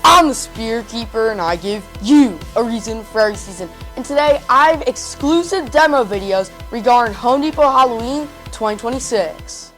I'm the Spear Keeper and I give you a reason for every season. And today I have exclusive demo videos regarding Home Depot Halloween 2026.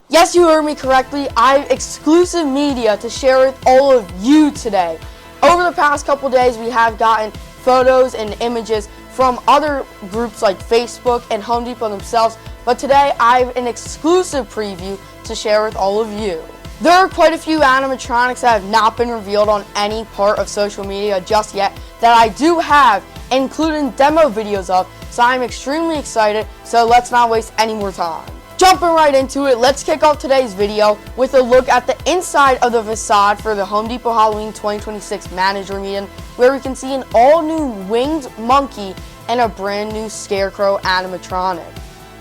Yes, you heard me correctly. I have exclusive media to share with all of you today. Over the past couple days, we have gotten photos and images from other groups like Facebook and Home Depot themselves, but today I have an exclusive preview to share with all of you. There are quite a few animatronics that have not been revealed on any part of social media just yet that I do have, including demo videos of, so I'm extremely excited, so let's not waste any more time. Jumping right into it, let's kick off today's video with a look at the inside of the facade for the Home Depot Halloween 2026 manager meeting, where we can see an all-new winged monkey and a brand new Scarecrow animatronic.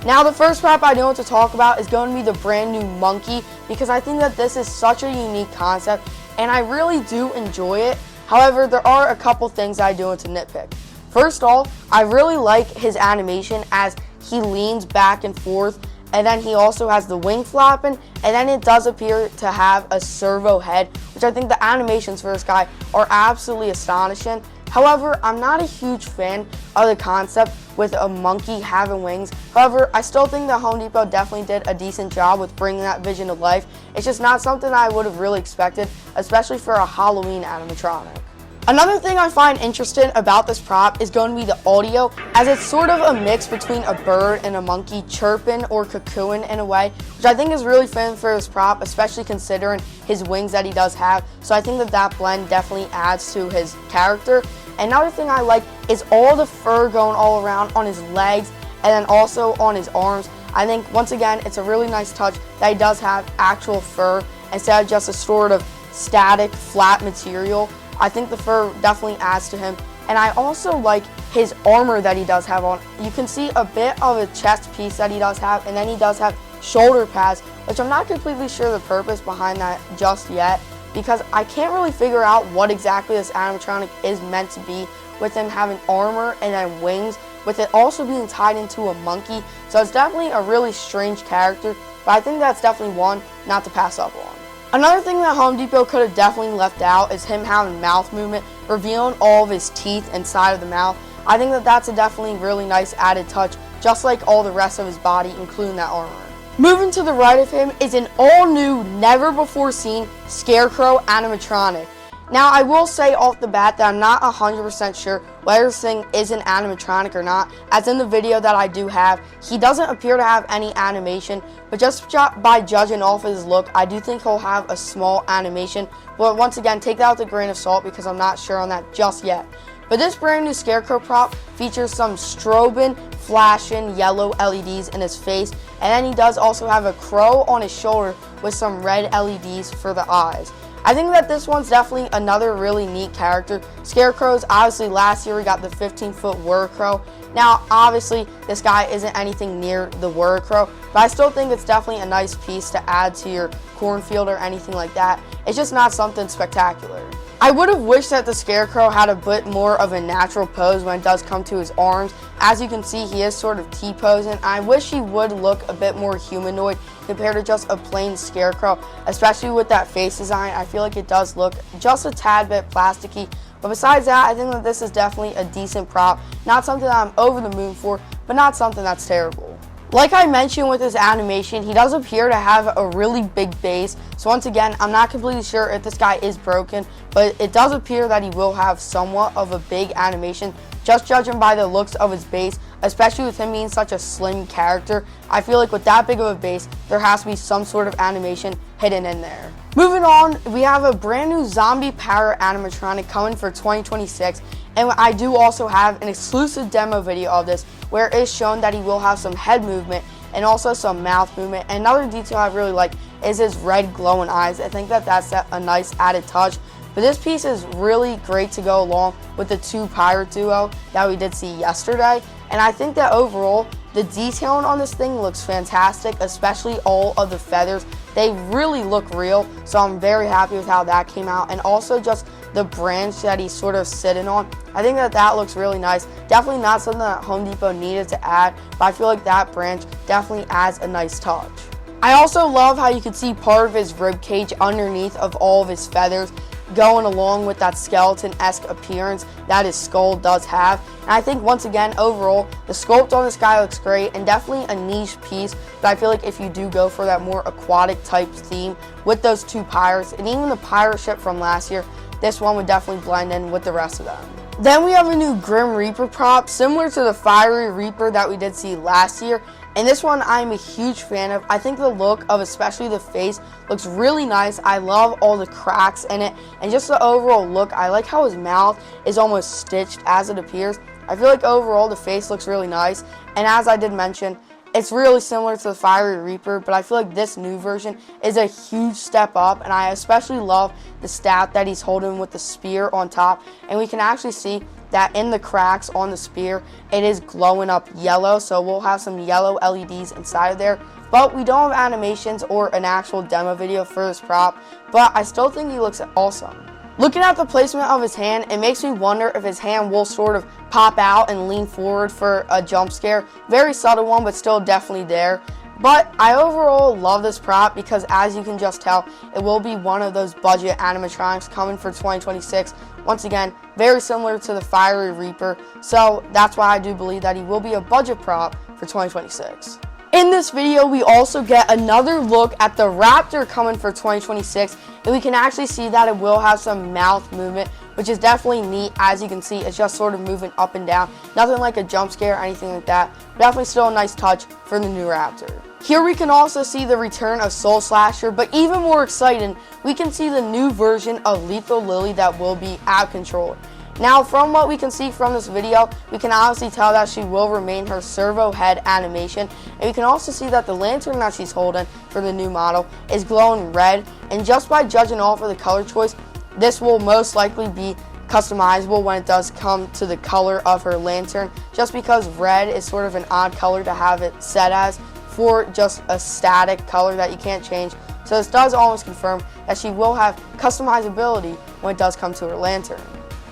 Now, the first prop I want to talk about is going to be the brand new monkey, because I think that this is such a unique concept and I really do enjoy it. However, there are a couple things I do want to nitpick. First of all, I really like his animation as he leans back and forth, and then he also has the wing flapping, and then it does appear to have a servo head, which I think the animations for this guy are absolutely astonishing. However, I'm not a huge fan of the concept with a monkey having wings. However, I still think that Home Depot definitely did a decent job with bringing that vision to life. It's just not something I would have really expected, especially for a Halloween animatronic. Another thing I find interesting about this prop is going to be the audio, as it's sort of a mix between a bird and a monkey chirping or cocooing in a way, which I think is really fitting for this prop, especially considering his wings that he does have. So I think that that blend definitely adds to his character. Another thing I like is all the fur going all around on his legs and then also on his arms. I think, once again, it's a really nice touch that he does have actual fur instead of just a sort of static, flat material. I think the fur definitely adds to him. And I also like his armor that he does have on. You can see a bit of a chest piece that he does have, and then he does have shoulder pads, which I'm not completely sure the purpose behind that just yet, because I can't really figure out what exactly this animatronic is meant to be, with him having armor and then wings, with it also being tied into a monkey. So it's definitely a really strange character, but I think that's definitely one not to pass up on. Another thing that Home Depot could have definitely left out is him having mouth movement, revealing all of his teeth inside of the mouth. I think that that's a definitely really nice added touch, just like all the rest of his body, including that armor. Moving to the right of him is an all-new, never-before-seen Scarecrow animatronic. Now, I will say off the bat that I'm not 100% sure whether this thing is an animatronic or not, as in the video that I do have, he doesn't appear to have any animation, but just by judging off his look, I do think he'll have a small animation. But once again, take that with a grain of salt because I'm not sure on that just yet. But this brand new Scarecrow prop features some strobing, flashing yellow LEDs in his face, and then he does also have a crow on his shoulder with some red LEDs for the eyes. I think that this one's definitely another really neat character. Scarecrows, obviously last year we got the 15-foot Crow. Now, obviously, this guy isn't anything near the Crow, but I still think it's definitely a nice piece to add to your cornfield or anything like that. It's just not something spectacular. I would have wished that the Scarecrow had a bit more of a natural pose when it does come to his arms. As you can see, he is sort of T-posing. I wish he would look a bit more humanoid compared to just a plain Scarecrow, especially with that face design. I feel like it does look just a tad bit plasticky. But besides that, I think that this is definitely a decent prop. Not something that I'm over the moon for, but not something that's terrible. Like I mentioned with his animation, he does appear to have a really big base. So once again, I'm not completely sure if this guy is broken, but it does appear that he will have somewhat of a big animation, just judging by the looks of his base, especially with him being such a slim character. I feel like with that big of a base, there has to be some sort of animation hidden in there. Moving on, we have a brand new zombie power animatronic coming for 2026. And I do also have an exclusive demo video of this where it is shown that he will have some head movement and also some mouth movement. And another detail I really like is his red glowing eyes. I think that that's a nice added touch. But this piece is really great to go along with the two pirate duo that we did see yesterday. And I think that overall, the detailing on this thing looks fantastic, especially all of the feathers they really look real. So I'm very happy with how that came out, and also just the branch that he's sort of sitting on. I think that looks really nice. Definitely not something that Home Depot needed to add, but I feel like that branch definitely adds a nice touch. I also love how you can see part of his rib cage underneath of all of his feathers, going along with that skeleton-esque appearance that his skull does have. And I think, once again, overall, the sculpt on this guy looks great and definitely a niche piece, but I feel like if you do go for that more aquatic type theme with those two pirates and even the pirate ship from last year, this one would definitely blend in with the rest of them. Then we have a new Grim Reaper prop, similar to the Fiery Reaper that we did see last year. And this one I'm a huge fan of. I think the look of especially the face looks really nice. I love all the cracks in it and just the overall look. I like how his mouth is almost stitched as it appears. I feel like overall the face looks really nice. And as I did mention, it's really similar to the Fiery Reaper, but I feel like this new version is a huge step up, and I especially love the staff that he's holding with the spear on top. And we can actually see that in the cracks on the spear, it is glowing up yellow, so we'll have some yellow LEDs inside of there. But we don't have animations or an actual demo video for this prop, but I still think he looks awesome. Looking at the placement of his hand, it makes me wonder if his hand will sort of pop out and lean forward for a jump scare. Very subtle one, but still definitely there. But I overall love this prop because, as you can just tell, it will be one of those budget animatronics coming for 2026. Once again, very similar to the Fiery Reaper, so that's why I do believe that he will be a budget prop for 2026. In this video, we also get another look at the Raptor coming for 2026, and we can actually see that it will have some mouth movement, which is definitely neat. As you can see, it's just sort of moving up and down. Nothing like a jump scare or anything like that. Definitely still a nice touch for the new Raptor. Here we can also see the return of Soul Slasher, but even more exciting, we can see the new version of Lethal Lily that will be out of control. Now, from what we can see from this video, we can obviously tell that she will remain her servo head animation, and we can also see that the lantern that she's holding for the new model is glowing red, and just by judging off of the color choice, this will most likely be customizable when it does come to the color of her lantern, just because red is sort of an odd color to have it set as for just a static color that you can't change. So this does almost confirm that she will have customizability when it does come to her lantern.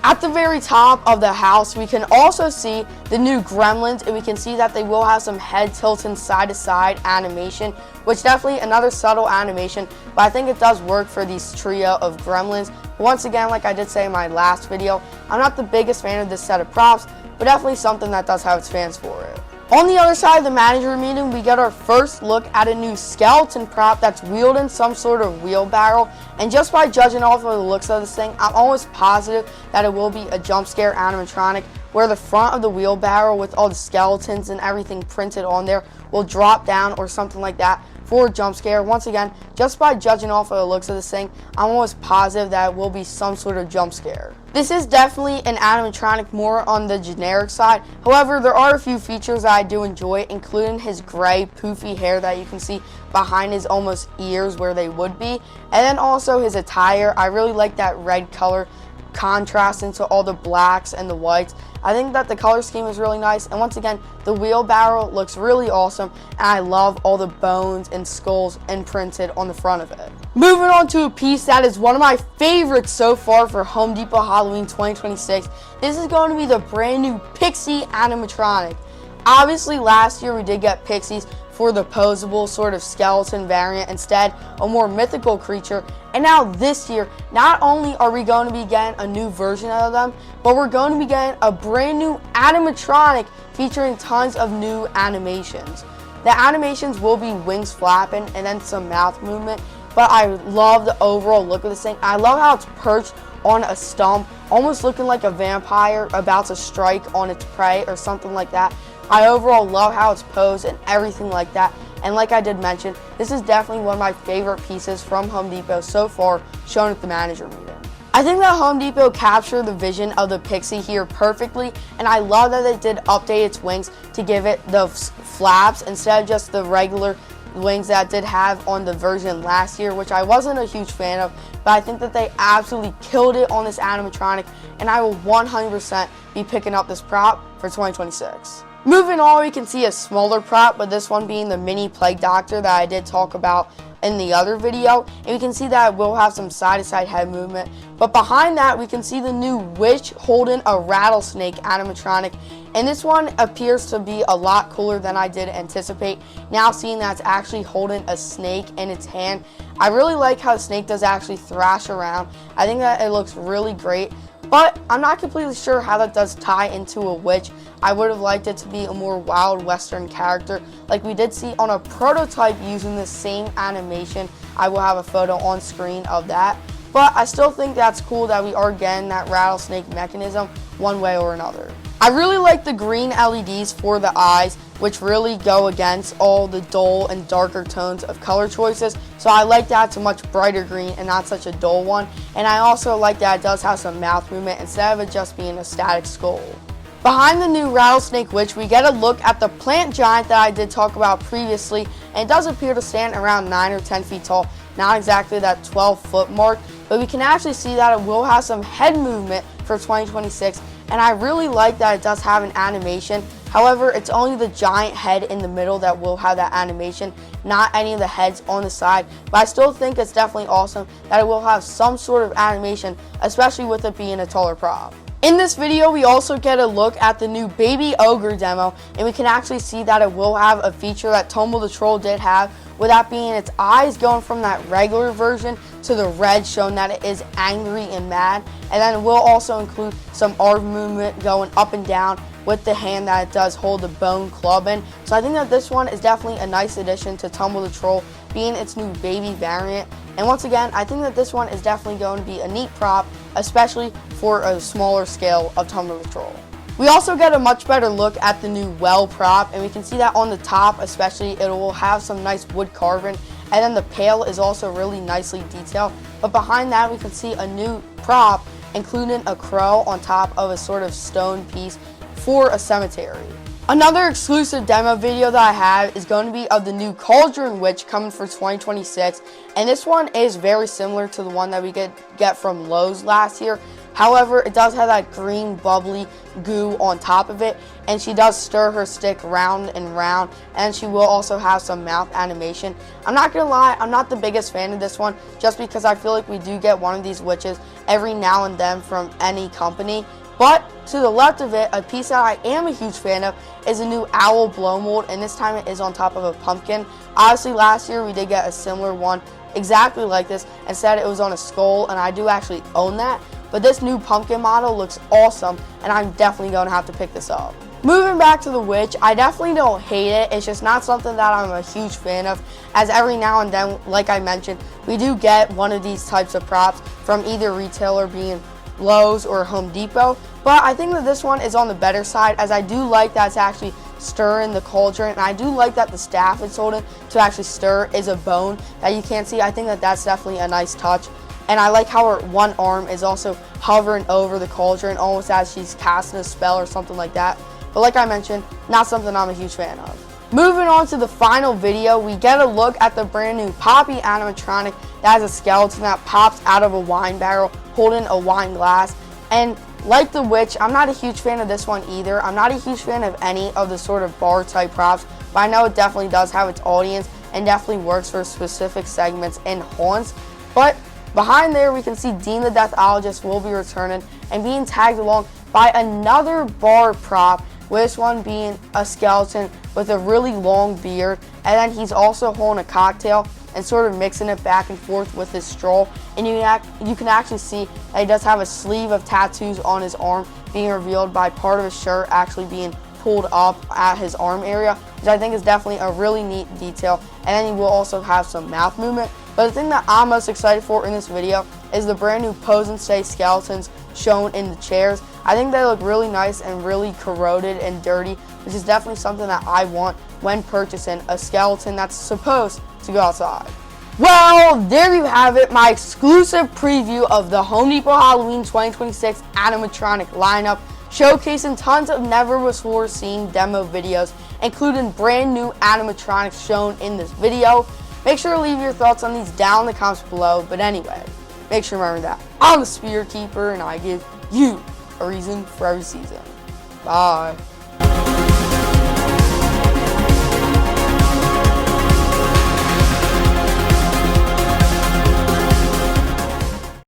At the very top of the house, we can also see the new gremlins, and we can see that they will have some head tilting side to side animation, which definitely another subtle animation, but I think it does work for these trio of gremlins. Once again, like I did say in my last video, I'm not the biggest fan of this set of props, but definitely something that does have its fans for it. On the other side of the manager meeting, we get our first look at a new skeleton prop that's wielding some sort of wheelbarrow. And just by judging off of the looks of this thing, I'm almost positive that it will be a jump scare animatronic, where the front of the wheelbarrow with all the skeletons and everything printed on there will drop down or something like that for a jump scare. Once again, just by judging off of the looks of this thing, I'm almost positive that it will be some sort of jump scare. This is definitely an animatronic more on the generic side. However, there are a few features that I do enjoy, including his gray poofy hair that you can see behind his almost ears where they would be. And then also his attire. I really like that red color contrast into all the blacks and the whites. I think that the color scheme is really nice, and once again, the wheelbarrow looks really awesome, and I love all the bones and skulls imprinted on the front of it. Moving on to a piece that is one of my favorites so far for Home Depot Halloween 2026. This is going to be the brand new Pixie animatronic. Obviously, last year we did get Pixies for the posable sort of skeleton variant, instead a more mythical creature. And now this year, not only are we going to be getting a new version of them, but we're going to be getting a brand new animatronic featuring tons of new animations. The animations will be wings flapping and then some mouth movement, but I love the overall look of this thing. I love how it's perched on a stump, almost looking like a vampire about to strike on its prey or something like that. I overall love how it's posed and everything like that. And like I did mention, this is definitely one of my favorite pieces from Home Depot so far, shown at the manager meeting. I think that Home Depot captured the vision of the Pixie here perfectly, and I love that they did update its wings to give it the flaps instead of just the regular wings that it did have on the version last year, which I wasn't a huge fan of, but I think that they absolutely killed it on this animatronic, and I will 100% be picking up this prop for 2026. Moving on, we can see a smaller prop, but this one being the mini Plague Doctor that I did talk about in the other video, and we can see that it will have some side-to-side head movement. But behind that, we can see the new witch holding a rattlesnake animatronic, and this one appears to be a lot cooler than I did anticipate. Now seeing that it's actually holding a snake in its hand, I really like how the snake does actually thrash around. I think that it looks really great. But I'm not completely sure how that does tie into a witch. I would have liked it to be a more wild western character like we did see on a prototype using the same animation. I will have a photo on screen of that. But I still think that's cool that we are getting that rattlesnake mechanism one way or another. I really like the green LEDs for the eyes, which really go against all the dull and darker tones of color choices. So I like that it's a much brighter green and not such a dull one. And I also like that it does have some mouth movement instead of it just being a static skull. Behind the new rattlesnake witch, we get a look at the plant giant that I did talk about previously, and it does appear to stand around 9 or 10 feet tall, not exactly that 12-foot mark, but we can actually see that it will have some head movement for 2026, and I really like that it does have an animation. However, it's only the giant head in the middle that will have that animation, not any of the heads on the side. But I still think it's definitely awesome that it will have some sort of animation, especially with it being a taller prop. In this video, we also get a look at the new Baby Ogre demo, and we can actually see that it will have a feature that Tumble the Troll did have, with that being its eyes going from that regular version to the red, showing that it is angry and mad. And then it will also include some arm movement going up and down with the hand that it does hold the bone club in. So I think that this one is definitely a nice addition to Tumble the Troll, being its new baby variant. And once again, I think that this one is definitely going to be a neat prop, especially for a smaller scale of Tumble the Troll. We also get a much better look at the new well prop, and we can see that on the top especially it will have some nice wood carving, and then the pail is also really nicely detailed. But behind that we can see a new prop including a crow on top of a sort of stone piece for a cemetery. Another exclusive demo video that I have is going to be of the new Witch coming for 2026, and this one is very similar to the one that we get from Lowe's last year. However, it does have that green bubbly goo on top of it, and she does stir her stick round and round, and she will also have some mouth animation. I'm not gonna lie, I'm not the biggest fan of this one, just because I feel like we do get one of these witches every now and then from any company. But to the left of it, a piece that I am a huge fan of is a new owl blow mold, and this time it is on top of a pumpkin. Obviously last year we did get a similar one exactly like this. Instead it was on a skull, and I do actually own that. But this new pumpkin model looks awesome, and I'm definitely going to have to pick this up. Moving back to the witch, I definitely don't hate it. It's just not something that I'm a huge fan of, as every now and then, like I mentioned, we do get one of these types of props from either retailer, being Lowe's or Home Depot. But I think that this one is on the better side, as I do like that it's actually stirring the cauldron, and I do like that the staff it's holding to actually stir is a bone that you can't see. I think that that's definitely a nice touch. And I like how her one arm is also hovering over the cauldron, almost as she's casting a spell or something like that. But like I mentioned, not something I'm a huge fan of. Moving on to the final video, we get a look at the brand new Poppy animatronic that has a skeleton that pops out of a wine barrel holding a wine glass. And like the witch, I'm not a huge fan of this one either. I'm not a huge fan of any of the sort of bar type props, but I know it definitely does have its audience and definitely works for specific segments and haunts. But behind there, we can see Dean the Deathologist will be returning and being tagged along by another bar prop, with this one being a skeleton with a really long beard, and then he's also holding a cocktail and sort of mixing it back and forth with his straw. And you can actually see that he does have a sleeve of tattoos on his arm, being revealed by part of his shirt actually being pulled up at his arm area, which I think is definitely a really neat detail. And then he will also have some mouth movement. But the thing that I'm most excited for in this video is the brand new pose and stay skeletons shown in the chairs. I think they look really nice and really corroded and dirty, which is definitely something that I want when purchasing a skeleton that's supposed to go outside. Well, there you have it, my exclusive preview of the Home Depot Halloween 2026 animatronic lineup, showcasing tons of never before seen demo videos, including brand new animatronics shown in this video. Make sure to leave your thoughts on these down in the comments below. But anyway, make sure to remember that I'm the Spirit Keeper, and I give you a reason for every season. Bye.